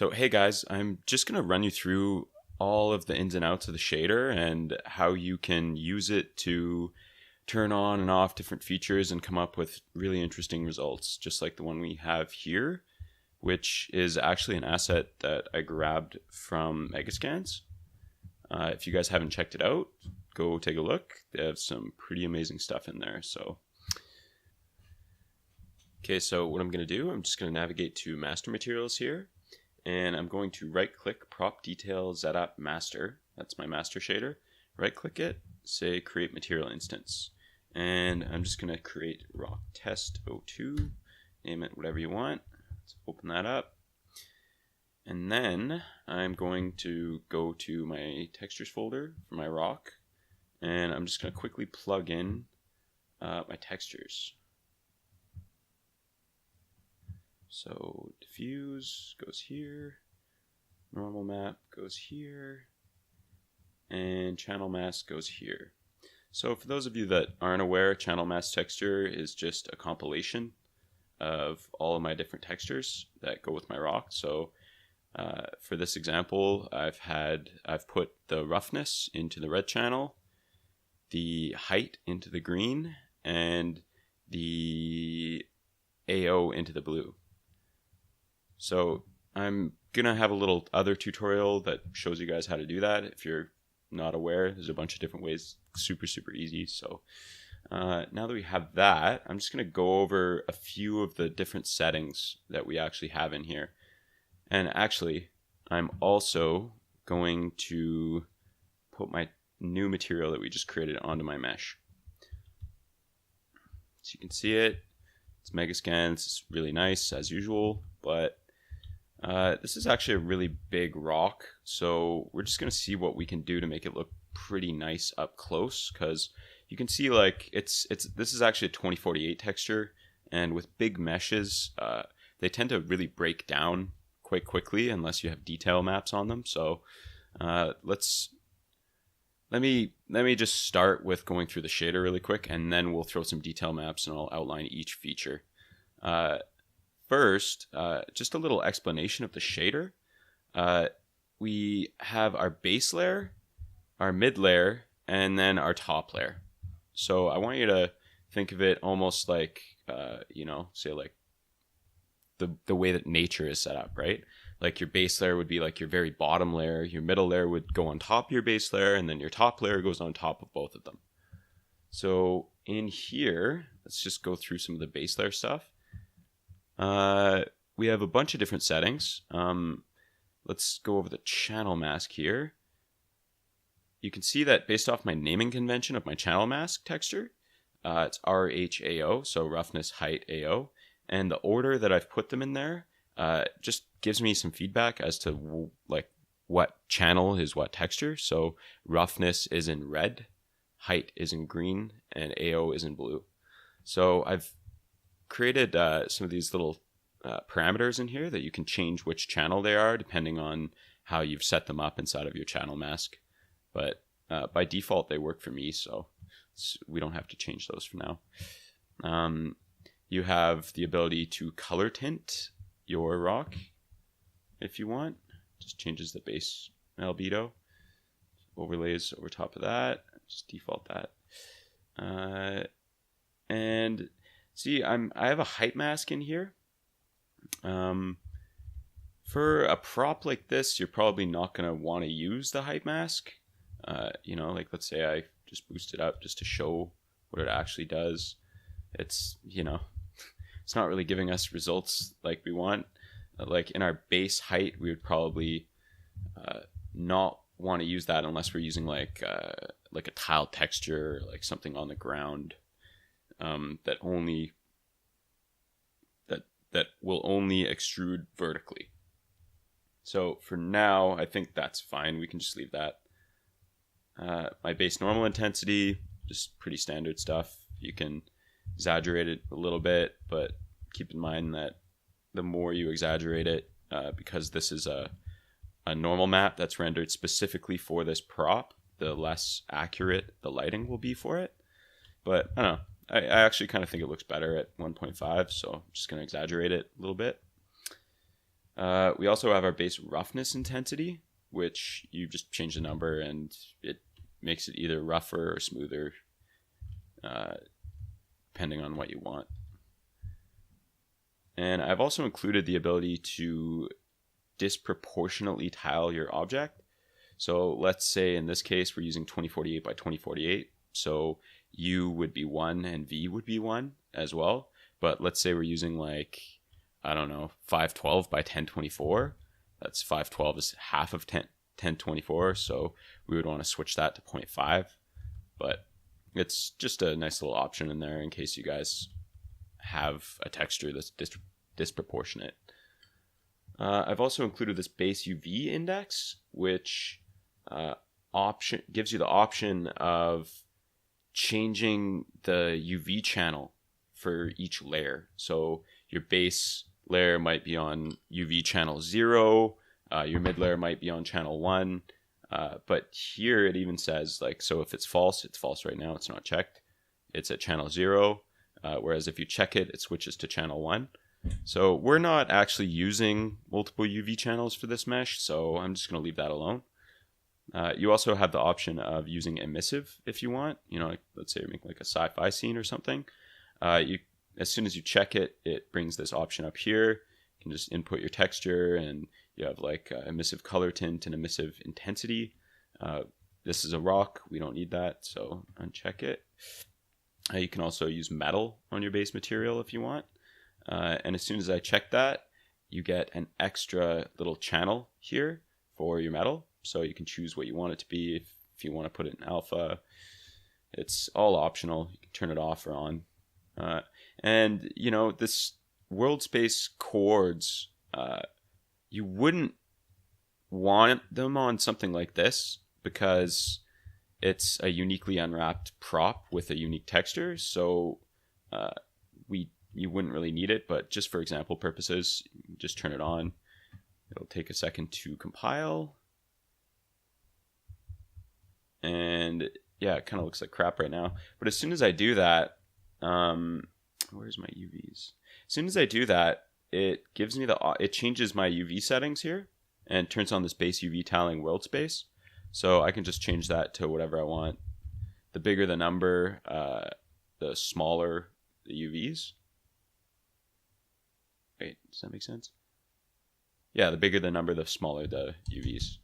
So hey guys, I'm just going to run you through all of the ins and outs of the shader and how you can use it to turn on and off different features and come up with really interesting results, just like the one we have here, which is actually an asset that I grabbed from Megascans. If you guys haven't checked it out, go take a look. They have some pretty amazing stuff in there. Okay, so what I'm going to do, I'm just going to navigate to Master Materials here. And I'm going to right click Prop Detail ZApp Master. That's my master shader. Right click it, say Create Material Instance. And I'm just going to create Rock Test 02. Name it whatever you want. Let's open that up. And then I'm going to go to my textures folder for my rock. And I'm just going to quickly plug in my textures. So diffuse goes here, normal map goes here, and channel mask goes here. So for those of you that aren't aware, channel mask texture is just a compilation of all of my different textures that go with my rock. So for this example, I've put the roughness into the red channel, the height into the green, and the AO into the blue. So I'm going to have a little other tutorial that shows you guys how to do that. If you're not aware, there's a bunch of different ways, super easy. So now that we have that, I'm just going to go over a few of the different settings that we actually have in here. And actually, I'm also going to put my new material that we just created onto my mesh. So you can see it. It's Megascans. It's really nice as usual, but this is actually a really big rock, so we're just going to see what we can do to make it look pretty nice up close, because you can see like this is actually a 2048 texture, and with big meshes, they tend to really break down quite quickly unless you have detail maps on them. So let me just start with going through the shader really quick, and then we'll throw some detail maps and I'll outline each feature. First, just a little explanation of the shader. We have our base layer, our mid layer, and then our top layer. So I want you to think of it almost like, say like the way that nature is set up, right? Like your base layer would be like your very bottom layer, your middle layer would go on top of your base layer, and then your top layer goes on top of both of them. So in here, let's just go through some of the base layer stuff. We have a bunch of different settings. Let's go over the channel mask here. You can see that based off my naming convention of my channel mask texture, it's RHAO, so roughness, height, AO. And the order that I've put them in there just gives me some feedback as to like what channel is what texture. So roughness is in red, height is in green, and AO is in blue. So I've created some of these little parameters in here that you can change which channel they are depending on how you've set them up inside of your channel mask. But by default, they work for me, so we don't have to change those for now. You have the ability to color tint your rock if you want. Just changes the base albedo. Overlays over top of that. Just default that. And see, I have a height mask in here. For a prop like this, you're probably not going to want to use the height mask. Like let's say I just boost it up just to show what it actually does. It's, it's not really giving us results like we want. Like in our base height, we would probably not want to use that unless we're using like a tile texture, like something on the ground that will only extrude vertically. So for now, I think that's fine. We can just leave that. My base normal intensity, just pretty standard stuff. You can exaggerate it a little bit, but keep in mind that the more you exaggerate it, because this is a normal map that's rendered specifically for this prop, the less accurate the lighting will be for it. But I don't know. I actually kind of think it looks better at 1.5, so I'm just going to exaggerate it a little bit. We also have our base roughness intensity, which you just change the number and it makes it either rougher or smoother, depending on what you want. And I've also included the ability to disproportionately tile your object. So let's say in this case we're using 2048 by 2048. So U would be 1 and V would be 1 as well. But let's say we're using like, I don't know, 512 by 1024. That's 512 is half of 1024. So we would want to switch that to 0.5. But it's just a nice little option in there in case you guys have a texture that's disproportionate. I've also included this base UV index, which gives you the option of changing the UV channel for each layer. So your base layer might be on UV channel 0, your mid layer might be on channel 1, but here it even says, like, so if it's false right now, it's not checked, it's at channel 0, whereas if you check it, it switches to channel 1. So we're not actually using multiple UV channels for this mesh, so I'm just going to leave that alone. You also have the option of using emissive if you want. You know, like, let's say you're making like a sci-fi scene or something. As soon as you check it, it brings this option up here. You can just input your texture, and you have like emissive color tint and emissive intensity. This is a rock. We don't need that, so uncheck it. You can also use metal on your base material if you want. And as soon as I check that, you get an extra little channel here for your metal. So you can choose what you want it to be. If you want to put it in alpha, it's all optional. You can turn it off or on. And, you know, this world space chords, you wouldn't want them on something like this because it's a uniquely unwrapped prop with a unique texture. So you wouldn't really need it, but just for example purposes, just turn it on. It'll take a second to compile. And yeah, it kind of looks like crap right now. But as soon as I do that, where's my UVs? As soon as I do that, it gives me it changes my UV settings here and turns on this base UV tiling world space. So I can just change that to whatever I want. The bigger the number, the smaller the UVs. Wait, does that make sense? Yeah, the bigger the number, the smaller the UVs.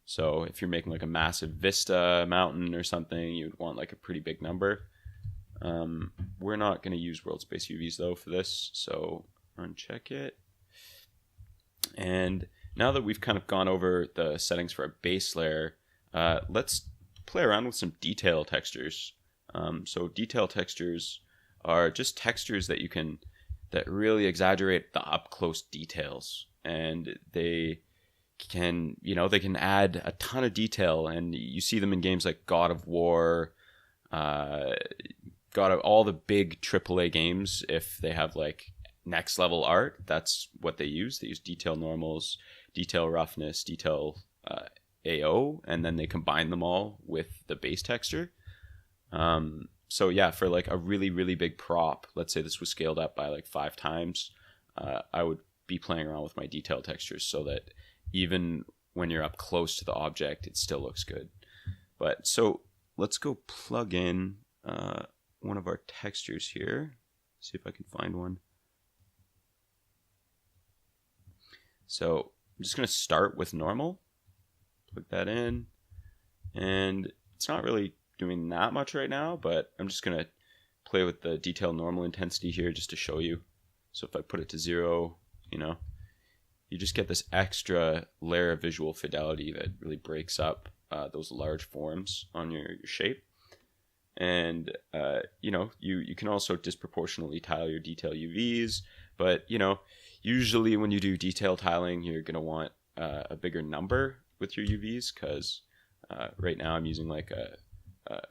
So if you're making like a massive vista mountain or something, you'd want like a pretty big number. We're not going to use world space UVs though for this, so uncheck it. And now that we've kind of gone over the settings for a base layer, let's play around with some detail textures. So detail textures are just textures that that really exaggerate the up close details, and they can add a ton of detail, and you see them in games like God of War, all the big AAA games. If they have like next level art, that's what they use. They use detail normals, detail roughness, detail AO, and then they combine them all with the base texture. So yeah, for like a really, really big prop, let's say this was scaled up by like 5 times, I would be playing around with my detail textures so that even when you're up close to the object, it still looks good. But so let's go plug in one of our textures here. See if I can find one. So I'm just going to start with normal. Plug that in. And it's not really doing that much right now, but I'm just going to play with the detail normal intensity here just to show you. So if I put it to 0, you just get this extra layer of visual fidelity that really breaks up those large forms on your shape. And, you can also disproportionately tile your detail UVs, but, usually when you do detail tiling, you're going to want a bigger number with your UVs, because right now I'm using like a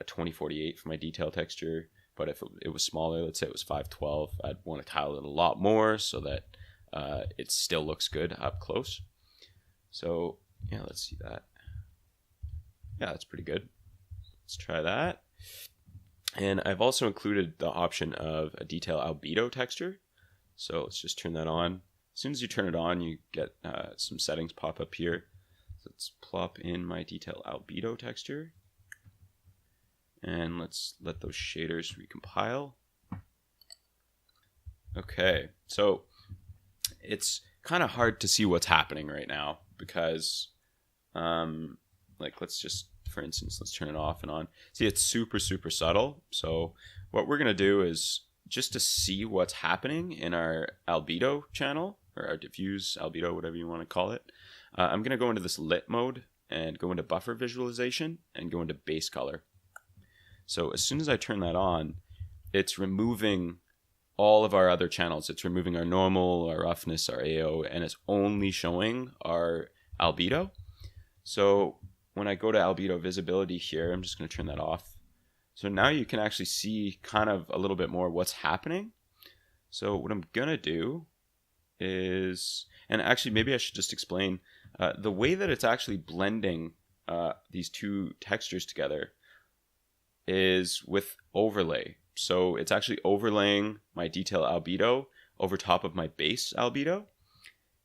2048 for my detail texture, but if it was smaller, let's say it was 512, I'd want to tile it a lot more so that it still looks good up close. So yeah, let's see that. Yeah, that's pretty good. Let's try that. And I've also included the option of a detail albedo texture. So let's just turn that on. As soon as you turn it on, you get some settings pop up here. So let's plop in my detail albedo texture. And let's let those shaders recompile. Okay, so it's kind of hard to see what's happening right now because, like, let's just, for instance, let's turn it off and on. See, it's super, super subtle. So what we're going to do is just to see what's happening in our albedo channel, or our diffuse albedo, whatever you want to call it. I'm going to go into this lit mode and go into buffer visualization and go into base color. So as soon as I turn that on, it's removing all of our other channels. It's removing our normal, our roughness, our AO, and it's only showing our albedo. So when I go to albedo visibility here, I'm just going to turn that off. So now you can actually see kind of a little bit more what's happening. So what I'm going to do is, and actually maybe I should just explain, the way that it's actually blending these two textures together is with overlay. So it's actually overlaying my detail albedo over top of my base albedo.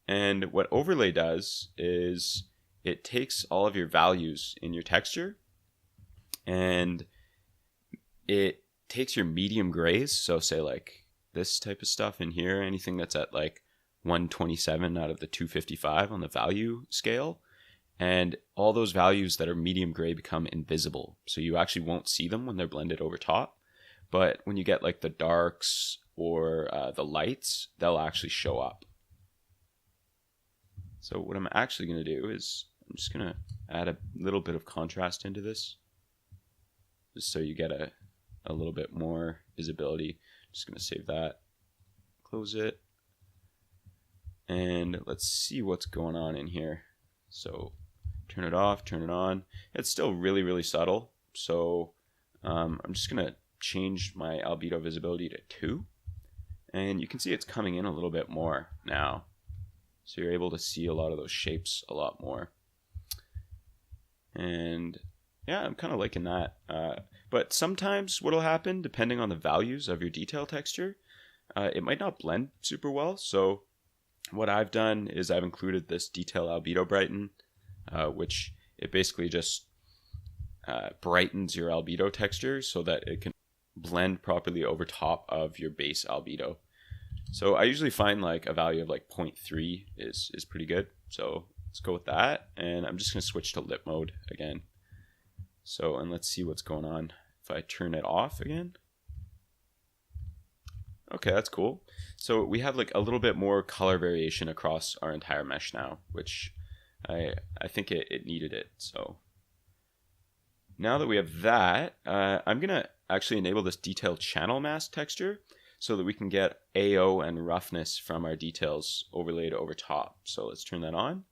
And what overlay does is it takes all of your values in your texture and it takes your medium grays. So say like this type of stuff in here, anything that's at like 127 out of the 255 on the value scale. And all those values that are medium gray become invisible. So you actually won't see them when they're blended over top. But when you get like the darks or the lights, they'll actually show up. So what I'm actually going to do is I'm just going to add a little bit of contrast into this, just so you get a little bit more visibility. Just going to save that, close it, and let's see what's going on in here. So turn it off, turn it on. It's still really, really subtle. So I'm just going to change my albedo visibility to 2. And you can see it's coming in a little bit more now. So you're able to see a lot of those shapes a lot more. And yeah, I'm kind of liking that. But sometimes what'll happen, depending on the values of your detail texture, it might not blend super well. So what I've done is I've included this detail albedo brighten, which it basically just brightens your albedo texture so that it can blend properly over top of your base albedo. So I usually find like a value of like 0.3 is pretty good. So let's go with that. And I'm just going to switch to lit mode again. So, and let's see what's going on if I turn it off again. Okay, that's cool. So we have like a little bit more color variation across our entire mesh now, which I think it needed it. So now that we have that, I'm going to actually enable this detail channel mask texture so that we can get AO and roughness from our details overlaid over top. So let's turn that on.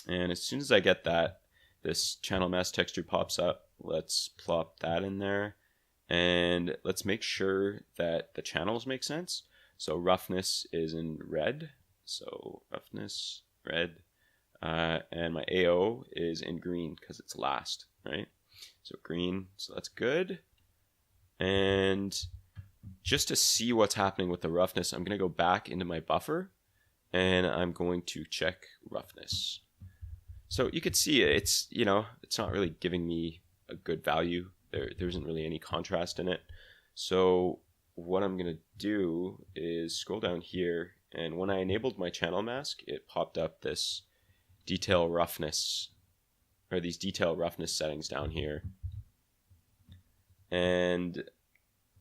And as soon as I get that, this channel mask texture pops up. Let's plop that in there. And let's make sure that the channels make sense. So roughness is in red. So roughness, red. And my AO is in green because it's last, right? So green, so that's good. And just to see what's happening with the roughness, I'm going to go back into my buffer and I'm going to check roughness. So you could see it's, you know, it's not really giving me a good value. There isn't really any contrast in it. So what I'm going to do is scroll down here, and when I enabled my channel mask, it popped up this detail roughness, or these detail roughness settings down here. And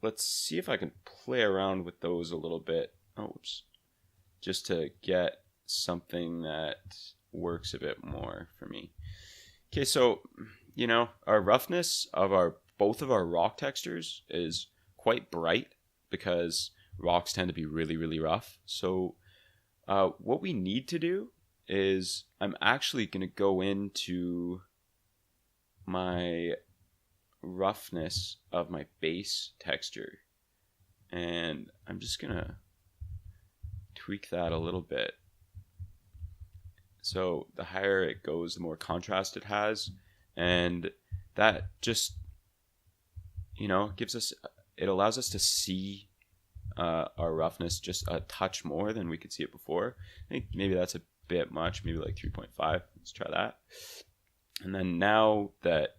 let's see if I can play around with those a little bit. Oops. Just to get something that works a bit more for me. Okay, so, you know, our roughness of both of our rock textures is quite bright because rocks tend to be really, really rough. So what we need to do is I'm actually going to go into my roughness of my base texture, and I'm just going to tweak that a little bit. So the higher it goes, the more contrast it has, and that just, you know, it allows us to see our roughness just a touch more than we could see it before. I think maybe that's a bit much, maybe like 3.5. Let's try that. And then now that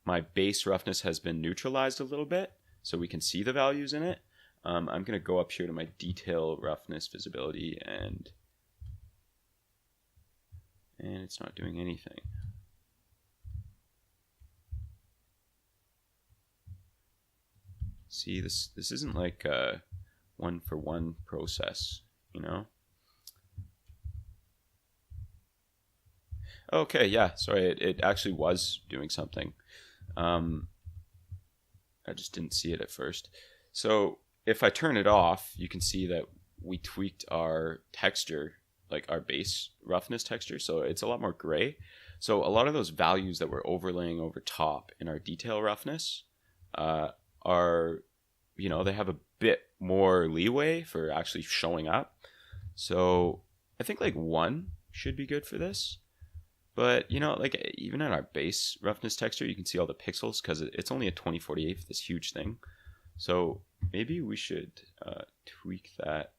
my base roughness has been neutralized a little bit, so we can see the values in it, I'm going to go up here to my detail roughness visibility, and it's not doing anything. See, this isn't like a one-for-one process, you know? Okay, yeah, sorry, it actually was doing something. I just didn't see it at first. So if I turn it off, you can see that we tweaked our texture, like our base roughness texture, so it's a lot more gray. So a lot of those values that we're overlaying over top in our detail roughness are, you know, they have a bit more leeway for actually showing up. So I think like 1 should be good for this. But, you know, like even in our base roughness texture, you can see all the pixels because it's only a 2048, this huge thing. So maybe we should tweak that.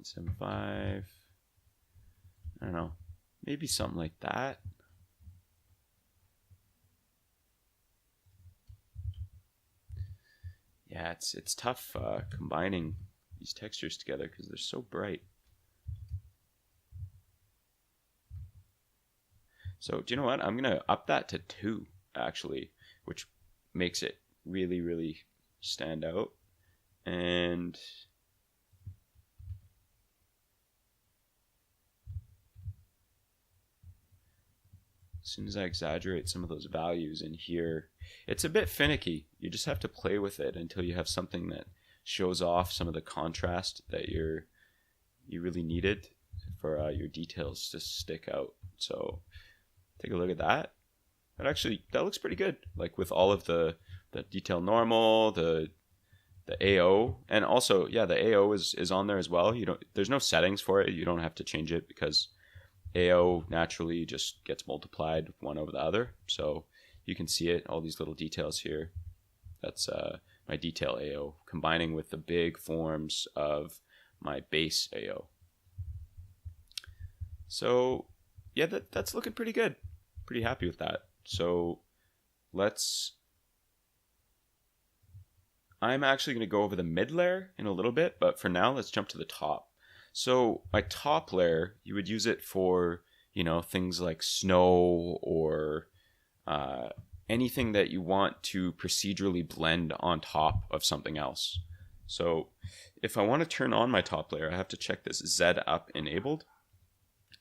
.75. I don't know. Maybe something like that. Yeah, it's tough combining these textures together because they're so bright. So do you know what? I'm gonna up that to 2 actually, which makes it really, really stand out. And as soon as I exaggerate some of those values in here, it's a bit finicky. You just have to play with it until you have something that shows off some of the contrast that you really needed for your details to stick out. So take a look at that. That looks pretty good. Like with all of the detail normal, the AO, and also yeah, the AO is on there as well. There's no settings for it. You don't have to change it because AO naturally just gets multiplied one over the other. So you can see it, all these little details here. That's my detail AO combining with the big forms of my base AO. So yeah, that's looking pretty good. Pretty happy with that. So I'm actually going to go over the mid layer in a little bit, but for now, let's jump to the top. So my top layer, you would use it for, you know, things like snow or anything that you want to procedurally blend on top of something else. So if I want to turn on my top layer, I have to check this Z up enabled.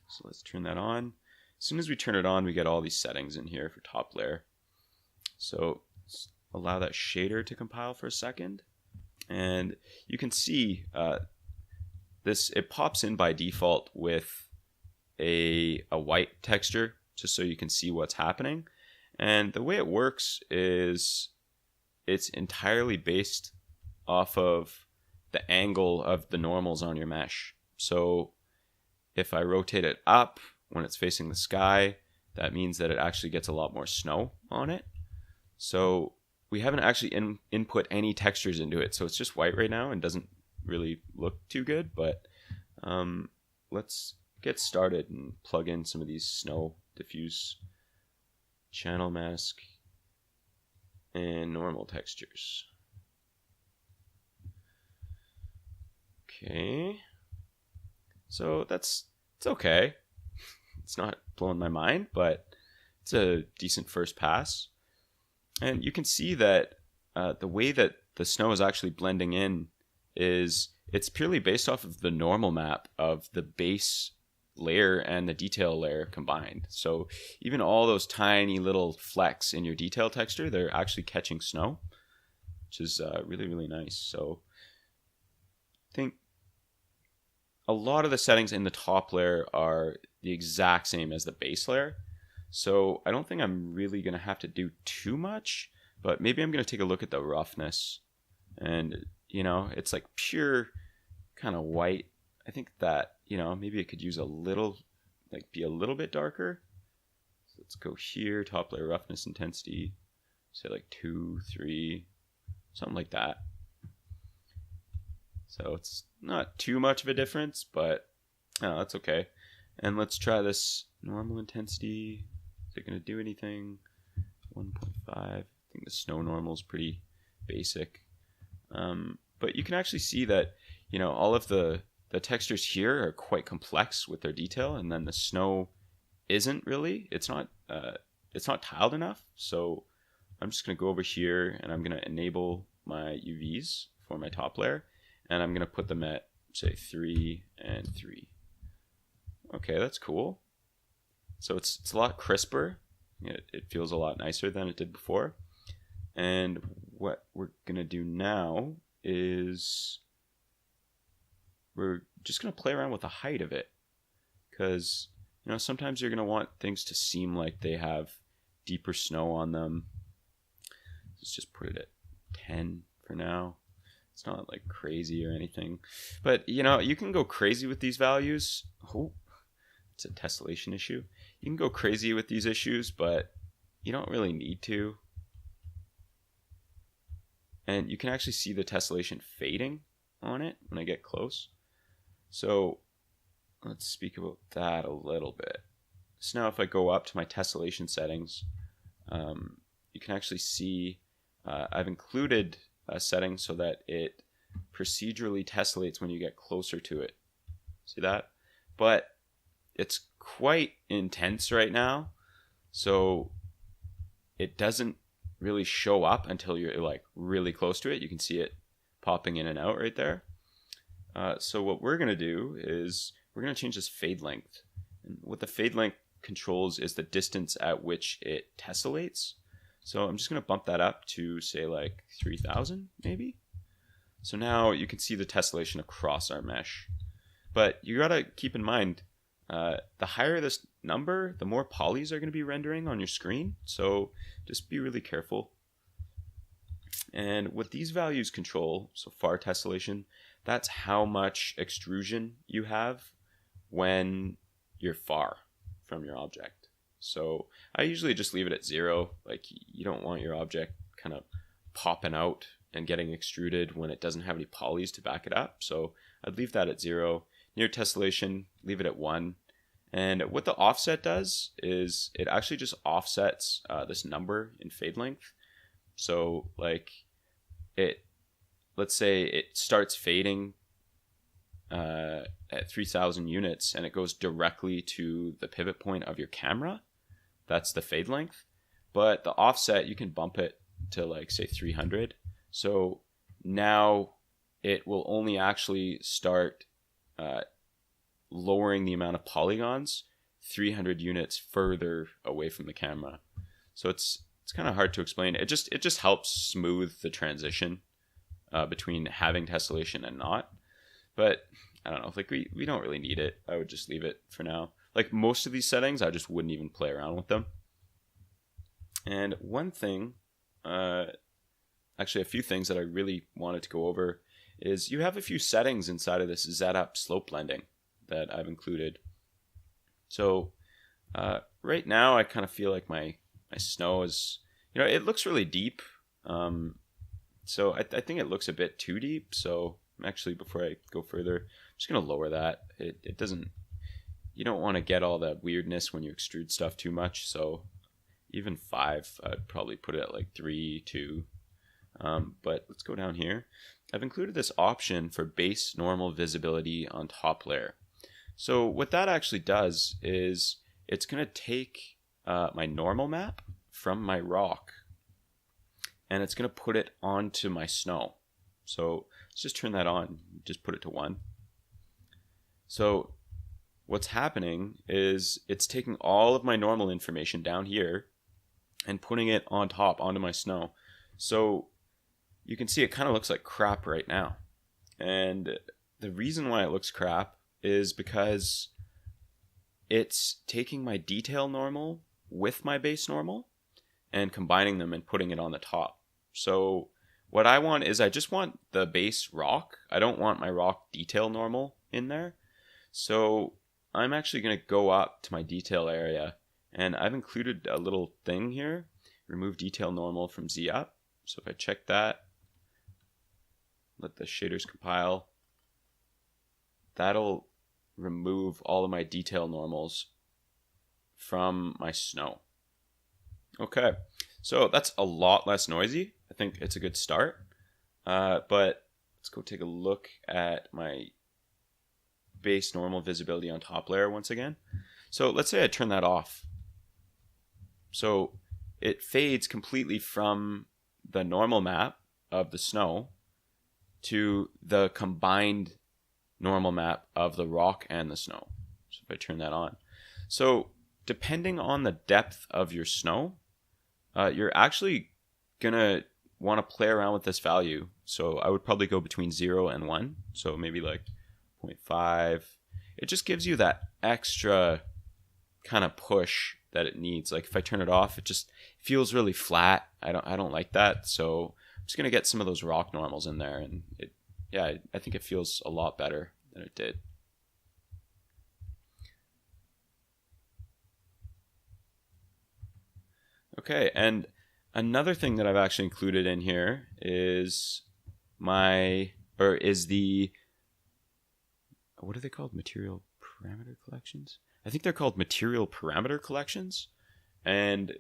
So let's turn that on. As soon as we turn it on, we get all these settings in here for top layer. So let's allow that shader to compile for a second. And you can see it pops in by default with a white texture, just so you can see what's happening. And the way it works is it's entirely based off of the angle of the normals on your mesh. So if I rotate it up when it's facing the sky, that means that it actually gets a lot more snow on it. So we haven't actually input any textures into it, so it's just white right now and doesn't really look too good. But let's get started and plug in some of these snow diffuse channel mask and normal textures. Okay, so it's okay. It's not blowing my mind, but it's a decent first pass. And you can see that the way that the snow is actually blending in is it's purely based off of the normal map of the base layer and the detail layer combined. So even all those tiny little flecks in your detail texture, they're actually catching snow, which is really, really nice. So I think a lot of the settings in the top layer are the exact same as the base layer. So I don't think I'm really going to have to do too much, but maybe I'm going to take a look at the roughness. And, you know, it's like pure kind of white. I think that, maybe it could use a little, be a little bit darker. So let's go here, top layer roughness intensity, say 2, 3, something like that. So it's not too much of a difference, but that's okay. And let's try this normal intensity. Is it going to do anything? 1.5. I think the snow normal is pretty basic. But you can actually see that, all of the textures here are quite complex with their detail, and then the snow isn't really. It's not tiled enough. So I'm just going to go over here and I'm going to enable my UVs for my top layer, and I'm going to put them at, say, 3 and 3. Okay, that's cool. So it's a lot crisper. It feels a lot nicer than it did before. And what we're going to do now is we're just going to play around with the height of it. Because, sometimes you're going to want things to seem like they have deeper snow on them. Let's just put it at 10 for now. It's not crazy or anything. But, you can go crazy with these values. Oh, it's a tessellation issue. You can go crazy with these issues, but you don't really need to. And you can actually see the tessellation fading on it when I get close. So let's speak about that a little bit. So now if I go up to my tessellation settings, you can actually see I've included a setting so that it procedurally tessellates when you get closer to it. See that? But it's quite intense right now, so it doesn't really show up until you're really close to it. You can see it popping in and out right there. So what we're going to do is we're going to change this fade length. And what the fade length controls is the distance at which it tessellates. So I'm just going to bump that up to, say, 3,000 maybe. So now you can see the tessellation across our mesh. But you got to keep in mind, the higher this number, the more polys are going to be rendering on your screen. So just be really careful. And what these values control, so far tessellation, that's how much extrusion you have when you're far from your object. So I usually just leave it at 0. You don't want your object kind of popping out and getting extruded when it doesn't have any polys to back it up. So I'd leave that at 0. Near tessellation, leave it at 1. And what the offset does is it actually just offsets this number in fade length. So let's say it starts fading at 3,000 units and it goes directly to the pivot point of your camera. That's the fade length. But the offset, you can bump it to say 300. So now it will only actually start lowering the amount of polygons 300 units further away from the camera. So it's kind of hard to explain. It just helps smooth the transition between having tessellation and not. But I don't know, we don't really need it. I would just leave it for now. Most of these settings, I just wouldn't even play around with them. And one thing, actually a few things that I really wanted to go over is you have a few settings inside of this Z-up slope blending that I've included. So right now I kind of feel like my snow is, it looks really deep. So I think it looks a bit too deep. So actually, before I go further, I'm just going to lower that. It doesn't, you don't want to get all that weirdness when you extrude stuff too much. So even 5, I'd probably put it at 3, 2. But let's go down here. I've included this option for base normal visibility on top layer. So what that actually does is it's going to take my normal map from my rock and it's going to put it onto my snow. So let's just turn that on, just put it to 1. So what's happening is it's taking all of my normal information down here and putting it on top onto my snow. So you can see it kind of looks like crap right now. And the reason why it looks crap is because it's taking my detail normal with my base normal and combining them and putting it on the top. So what I want is I just want the base rock. I don't want my rock detail normal in there. So I'm actually going to go up to my detail area, and I've included a little thing here, remove detail normal from Z up. So if I check that, let the shaders compile, that'll remove all of my detail normals from my snow. Okay, so that's a lot less noisy. I think it's a good start. But let's go take a look at my base normal visibility on top layer once again. So let's say I turn that off. So it fades completely from the normal map of the snow to the combined normal map of the rock and the snow. So if I turn that on. So depending on the depth of your snow, you're actually going to want to play around with this value. So I would probably go between 0 and 1. So maybe like 0.5. It just gives you that extra kind of push that it needs. Like if I turn it off, it just feels really flat. I don't like that. So I'm just going to get some of those rock normals in there, and I think it feels a lot better than it did. Okay, and another thing that I've actually included in here is the, what are they called? Material parameter collections? I think they're called material parameter collections. And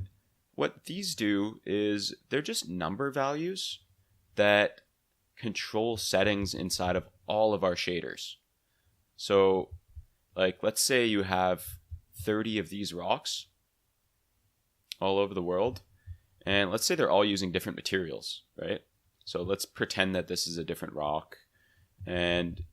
what these do is they're just number values that control settings inside of all of our shaders. So like, let's say you have 30 of these rocks all over the world, and let's say they're all using different materials, right? So let's pretend that this is a different rock. And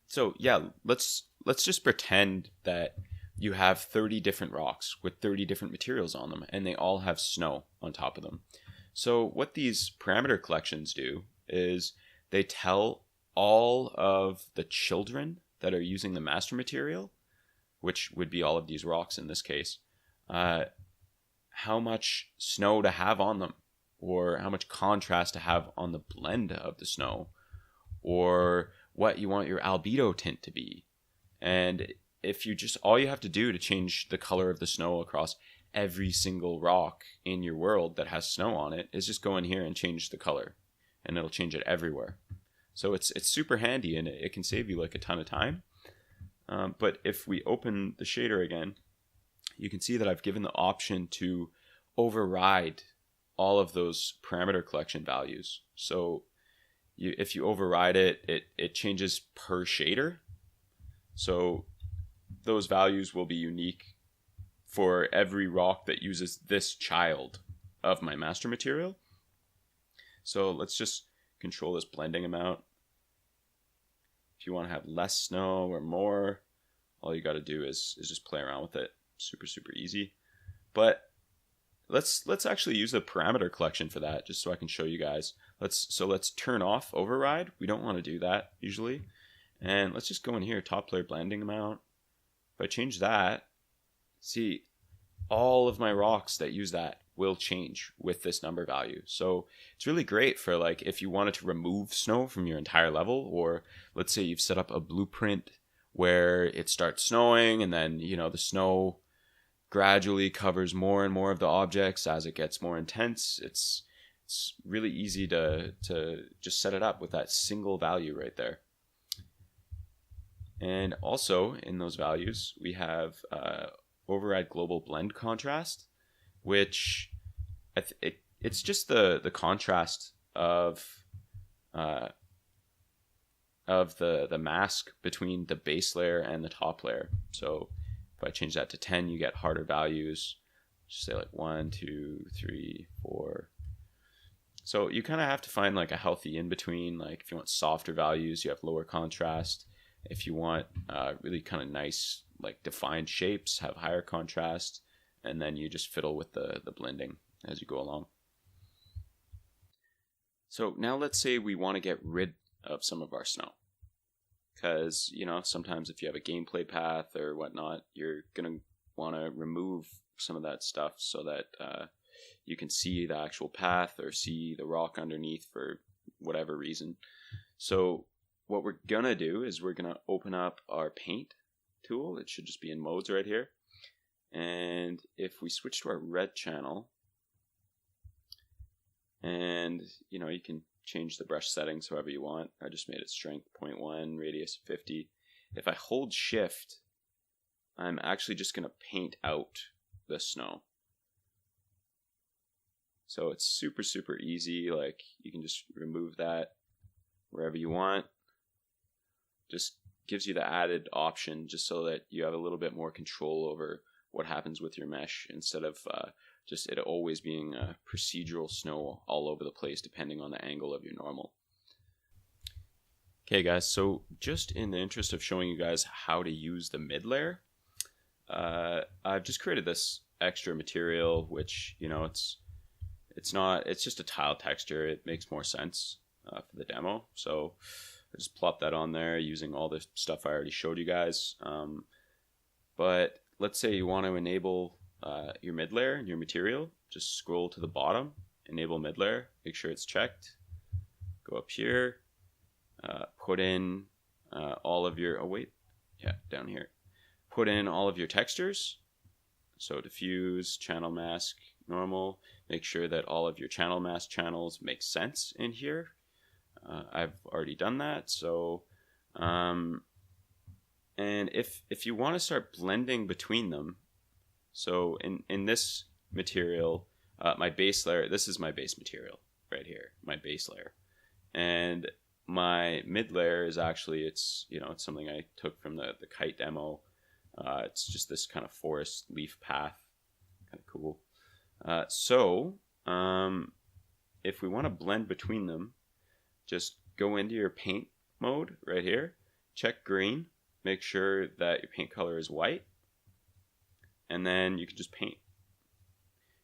so yeah, let's just pretend that you have 30 different rocks with 30 different materials on them, and they all have snow on top of them. So what these parameter collections do is they tell all of the children that are using the master material, which would be all of these rocks in this case, how much snow to have on them, or how much contrast to have on the blend of the snow, or what you want your albedo tint to be. And if you just, all you have to do to change the color of the snow across every single rock in your world that has snow on it is just go in here and change the color, and it'll change it everywhere. So it's super handy, and it can save you like a ton of time. But if we open the shader again, you can see that I've given the option to override all of those parameter collection values. So if you override it, it changes per shader. So those values will be unique for every rock that uses this child of my master material. So let's just control this blending amount. If you want to have less snow or more, all you got to do is just play around with it. Super easy. But let's actually use a parameter collection for that, just so I can show you guys. Let's turn off override. We don't want to do that usually. And let's just go in here, top layer blending amount. If I change that, see, all of my rocks that use that will change with this number value. So it's really great for like if you wanted to remove snow from your entire level, or let's say you've set up a blueprint where it starts snowing, and then the snow gradually covers more and more of the objects as it gets more intense. It's really easy to just set it up with that single value right there. And also in those values, we have override global blend contrast, which it's just the contrast of the mask between the base layer and the top layer. So if I change that to 10, you get harder values. Just say like 1, 2, 3, 4. So you kind of have to find like a healthy in between. Like if you want softer values, you have lower contrast. If you want really kind of nice, like defined shapes, have higher contrast, and then you just fiddle with the blending as you go along. So now let's say we want to get rid of some of our snow. Because, sometimes if you have a gameplay path or whatnot, you're going to want to remove some of that stuff so that you can see the actual path or see the rock underneath for whatever reason. So what we're gonna do is we're gonna open up our paint tool. It should just be in modes right here. And if we switch to our red channel, and you know, you can change the brush settings however you want. I just made it strength 0.1, radius 50. If I hold shift, I'm actually just going to paint out the snow. So it's super, super easy. Like, you can just remove that wherever you want. Just gives you the added option just so that you have a little bit more control over what happens with your mesh instead of just it always being procedural snow all over the place depending on the angle of your normal. Okay guys, so just in the interest of showing you guys how to use the mid layer, I've just created this extra material, which, you know, it's just a tile texture. It makes more sense for the demo. So I just plop that on there using all the stuff I already showed you guys. But let's say you want to enable your mid layer in your material. Just scroll to the bottom, enable mid layer, make sure it's checked. Go up here, put in all of your, down here. Put in all of your textures. So diffuse, channel mask, normal. Make sure that all of your channel mask channels make sense in here. I've already done that. So, and if you want to start blending between them, so in this material, my base layer, this is my base material right here, my base layer. And my mid layer is actually, it's something I took from the kite demo. It's just this kind of forest leaf path, kind of cool. So if we want to blend between them, just go into your paint mode right here, check green, make sure that your paint color is white, and then you can just paint.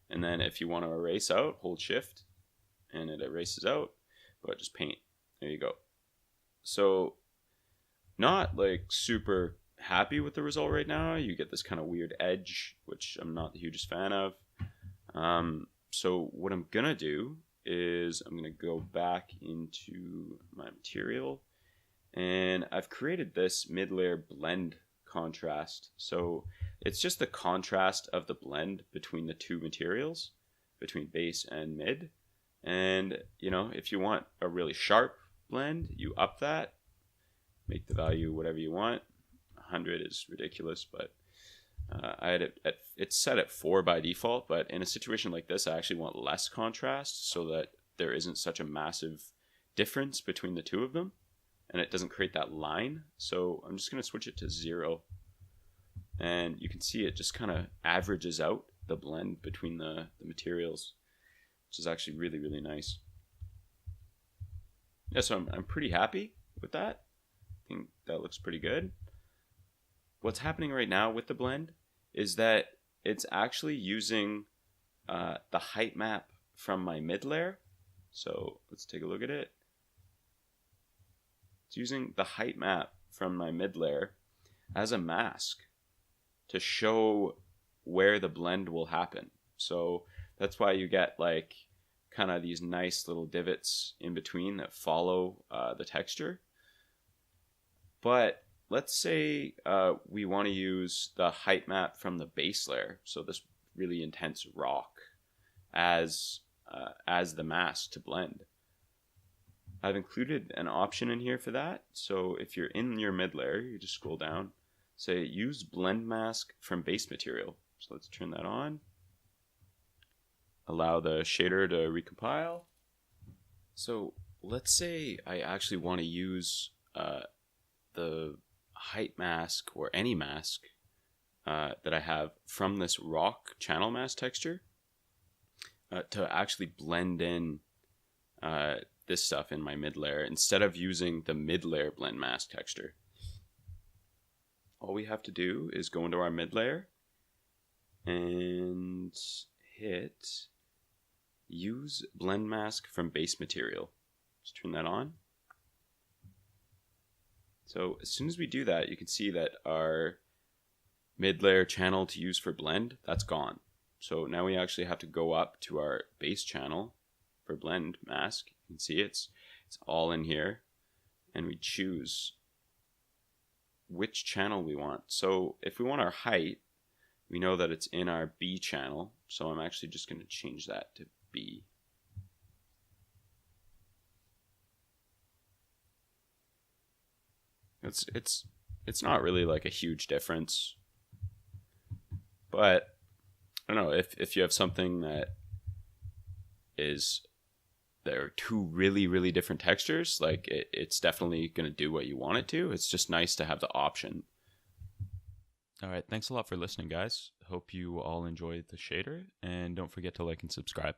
And then if you want to erase out, hold shift and it erases out, but just paint. There you go. So not like super happy with the result right now. You get this kind of weird edge, which I'm not the hugest fan of. So what I'm gonna do is I'm gonna go back into my material, and I've created this mid-layer blend contrast. So it's just the contrast of the blend between the two materials, between base and mid. And you know, if you want a really sharp blend, you up that, make the value whatever you want. 100 is ridiculous, but I had it it's set at 4 by default, but in a situation like this, I actually want less contrast so that there isn't such a massive difference between the two of them, and it doesn't create that line. So I'm just going to switch it to 0, and you can see it just kind of averages out the blend between the materials, which is actually really, really nice. Yeah, so I'm pretty happy with that. I think that looks pretty good. What's happening right now with the blend is that it's actually using the height map from my mid layer. So let's take a look at it. It's using the height map from my mid layer as a mask to show where the blend will happen. So that's why you get like kind of these nice little divots in between that follow the texture. But let's say we want to use the height map from the base layer, so this really intense rock, as the mask to blend. I've included an option in here for that. So if you're in your mid layer, you just scroll down, say use blend mask from base material. So let's turn that on. Allow the shader to recompile. So let's say I actually want to use the height mask or any mask that I have from this rock channel mask texture to actually blend in this stuff in my mid layer instead of using the mid layer blend mask texture. All we have to do is go into our mid layer and hit use blend mask from base material. Just turn that on. So as soon as we do that, you can see that our mid-layer channel to use for blend, that's gone. So now we actually have to go up to our base channel for blend mask. You can see it's all in here, and we choose which channel we want. So if we want our height, we know that it's in our B channel. So I'm actually just going to change that to B. It's not really like a huge difference, but I don't know, if you have something that is, there are two really different textures, like it's definitely going to do what you want it to. It's just nice to have the option. All right, thanks a lot for listening, guys. Hope you all enjoyed the shader, and don't forget to like and subscribe.